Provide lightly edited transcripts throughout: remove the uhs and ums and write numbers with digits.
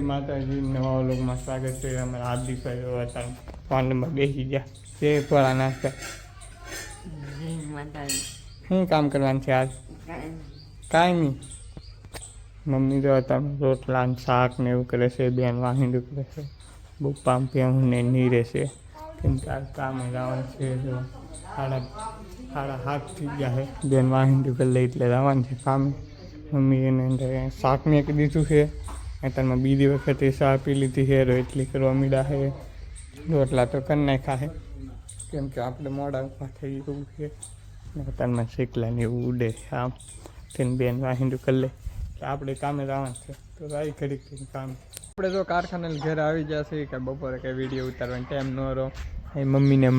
માતાજી નવા વ્લોગમાં સ્વાગત છે। અમારા હાર્દિકભાઈ અત્યારે ફોનમાં બેસી ગયા તે થોડા નાસ્તા શું કામ કરવાનું છે આજ? કાંઈ નહીં, મમ્મી તો અત્યારે રોટલા ને શાક ને એવું કરે છે, બેન વાહિંદું કરે છે, પપ્પા હું ને નીરે છે કેમ કે આ કામ જવાનું છે। જો સાડા 7 થઈ ગયા છે, બેન વાહિંદું કરી લઈ એટલે જવાનું છે કામે। મમ્મી એને શાક મેકી દીધું છે, અત્યારમાં બીજી વખતે ચા પી લીધી છે, એટલી કરવા મીડા છે, રોટલા તો કરી નાખ્યા છે કેમ કે આપણે મોડા ઉભા થઈ ગયું છે, અત્યારમાં શેકલાને એવું ઉડે છે આમ તેને બેન વાહિંદું કરી લે કે આપણે કામે જવાનું છે તો રાઈ ઘડી કરીને કામ આપણે તો કારખાને ઘરે આવી જશે કે બપોરે કંઈ વિડીયો ઉતારવાનો ટાઈમ ન રહો। એ મમ્મીને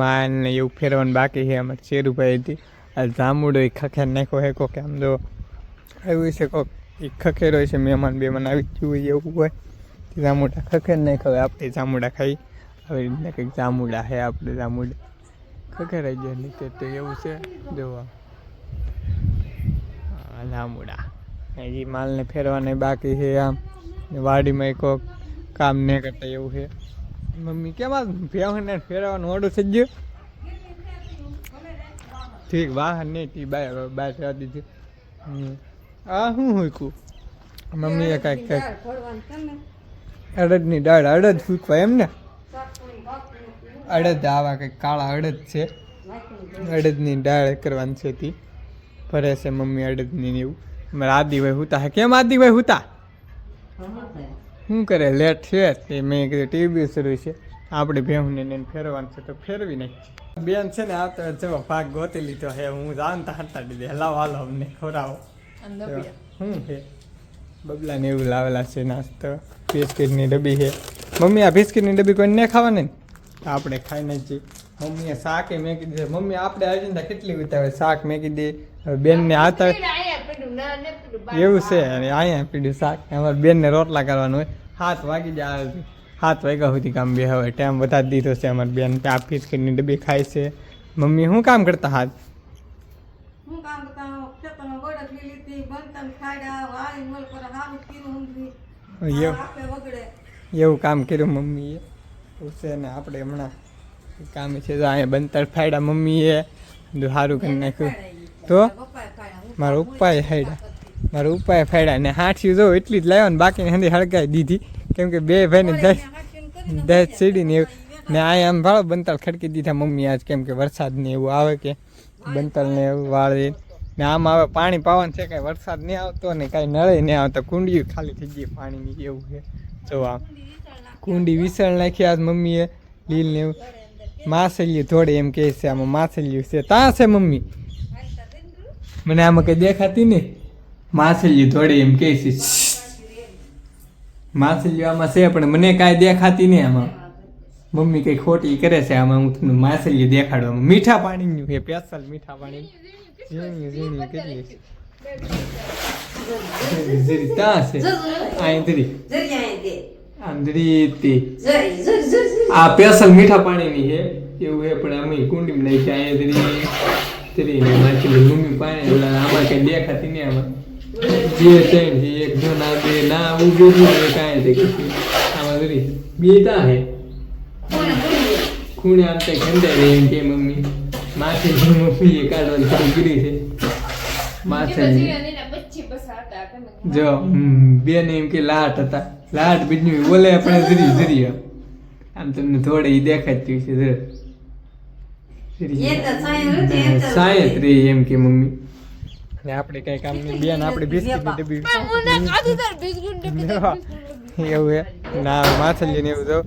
માને એવું ફેરવાનું બાકી છે, અમારે શેરુભાઈ હતી આ જામુડો એ ખખેર નાખ્યો છે કોકે આમ જો આવ્યું છે કોક એ ખખેર હોય છે, મહેમાન બેમાન આવી ગયું હોય એવું હોય જામુડા ખખેર નહીં ખવાય, આપણે જામુડા ખાઈ આવી રીતના કંઈક જામુડા છે, આપણે જામુડા ખખેરાઈ જાય નીચે તો એવું છે। જોવા જામુડા એ માલને ફેરવાને બાકી છે, આમ વાડીમાં કોક કામ નહીં કરતા એવું છે। મમ્મી કેમ આ ભેહને ફેરવાનું ઓડું થઈ ગયું? ઠીક વાહન નહીં ટી બહાર જવા દીધી। આ શું હુંકું મમ્મીએ કાંઈક અડદની દાળ અડદ ફૂંકવા એમ ને? અડદ આવા કંઈક કાળા અડદ છે, અડદની દાળ કરવાની છે તી ભરે છે મમ્મી અડદની એવું। મારા આદિભાઈ હુતા હે કેમ? આદિભાઈ હુતા શું કરે? લેટ છે તે મેં કીધું ટીવી શરૂ છે આપણે ભેહુંને એને ફેરવાનું છે તો ફેરવી નાખી। બેન છે ને આ તો જો ભાગ ગોતી લીધો હે, હું જાણતા હતા દીધે હલાવ હાલો અમને ખવડાવો। શું છે બબલાને એવું લાવેલા છે નાસ્તો, બિસ્કિટની ડબ્બી છે। મમ્મી આ બિસ્કિટની ડબ્બી કોઈને નહીં ખાવાની ને આપણે ખાઈને જ મમ્મીએ શાકે મેકી દે। મમ્મી આપણે આવી કેટલી ઉતાવે શાક મેકી દે, બેનને હાથ એવું છે અને અહીંયા પીડ્યું શાક। અમારે બેનને રોટલા કરવાનું હોય 7 વાગી જાય, 7 વાગ્યા સુધી કામ બે હવે ટાઈમ વધારી દીધો છે અમારી બેન આ બિસ્કિટની ડબ્બી ખાય છે। મમ્મી શું કામ કરતા હાથ? એવું કામ કર્યું મમ્મીએ છે ને આપણે હમણાં કામ છે અહીંયા બનતર ફાયડા મમ્મીએ સારું કરી નાખ્યું તો મારા ઉપાય ફાયડા ને હાથિયું જો એટલી જ લાવ્યો ને બાકીની હંધી હળગાવી દીધી કેમ કે બે ભાઈને 10 સીડીને એવું ને અહીંયા આમ ભાળો બનતર ખડકી દીધા મમ્મી આજ કેમ કે વરસાદને એવું આવે કે બનતરને એવું વાળી ને આમ આવે પાણી પાવાનું છે, કાંઈ વરસાદ નહીં આવતો ને કાંઈ નળે નહીં આવતો, કુંડી ખાલી થઈ ગઈ પાણીની એવું છે। જો આમ કુંડી વિસળ નાખી આજ મમ્મીએ લીલ ને એવું માછલીયું થોડે એમ કહે છે, આમાં માછલીયું છે ત્યાં છે મમ્મી મને આમાં કંઈ દેખાતી ને માછલીયું થોડે એમ કહે છે, માછલીયું આમાં છે પણ મને કાંઈ દેખાતી નહીં આમાં મમ્મી કંઈ ખોટી કરે છે આમાં હું તમને માછલીયું દેખાડવામાં। મીઠા પાણીનું છે, સ્પેશિયલ મીઠા પાણી ઝીણી કેટલી ઝીરી ત્યાં છે આ સ્પેશિયલ મીઠા પાણીની છે એવું છે પણ અમે કુંડીમાં નાખી અહીંયા માછલી મમ્મી પાણી ઓલા આમાં કઈ દેખાતી નહીં આમાં જે ત્રણ છે એક જો ના બે ના ઉભું કાંઈ દેખાતી આમાં જરી બે ત્યાં છે ખૂણે આમ કઈ ખંડાઈ રહી એમ કે મમ્મી માછલી મમ્મીએ કાઢવાની શરૂ કરી છે માછલી જો બેન એમ કે લાટ હતા લાટ બીજું બોલે આપણે જરી આમ તમને થોડે ઈ દેખાતી છે સાયત રે એમ કે મમ્મી ને આપણે કઈ કામ નહીં બેન આપણે બિસ્કિટની ડબ્બી એવું હે ના માછલી ને એવું તો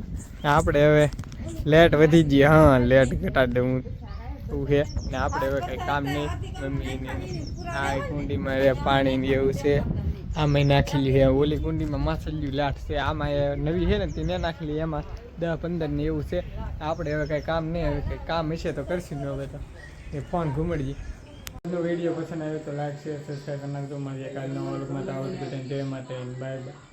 આપણે હવે લેટ વધી ગઈ, હા લેટ ઘટાડી દઉં એવું છે ને આપણે હવે કંઈ કામ નહીં મમ્મીને આ કુંડીમાં પાણી ને એવું છે આમાં નાખેલી છે, ઓલી કુંડીમાં માછલીયું લાટ છે આમાં નવી છે ને તેને નાખેલી એમાં 10-15 ને એવું છે। આપણે હવે કંઈ કામ નહીં, હવે કંઈ કામ હશે તો કરશું ને હવે તો એ ફોન ઘુમડજી। વિડીયો પસંદ આવ્યો તો લાઈક શેર સબસ્ક્રાઈબ કરી નાખજો। મળીએ કાલના વ્લોગમાં, જય માતા બાય બાય।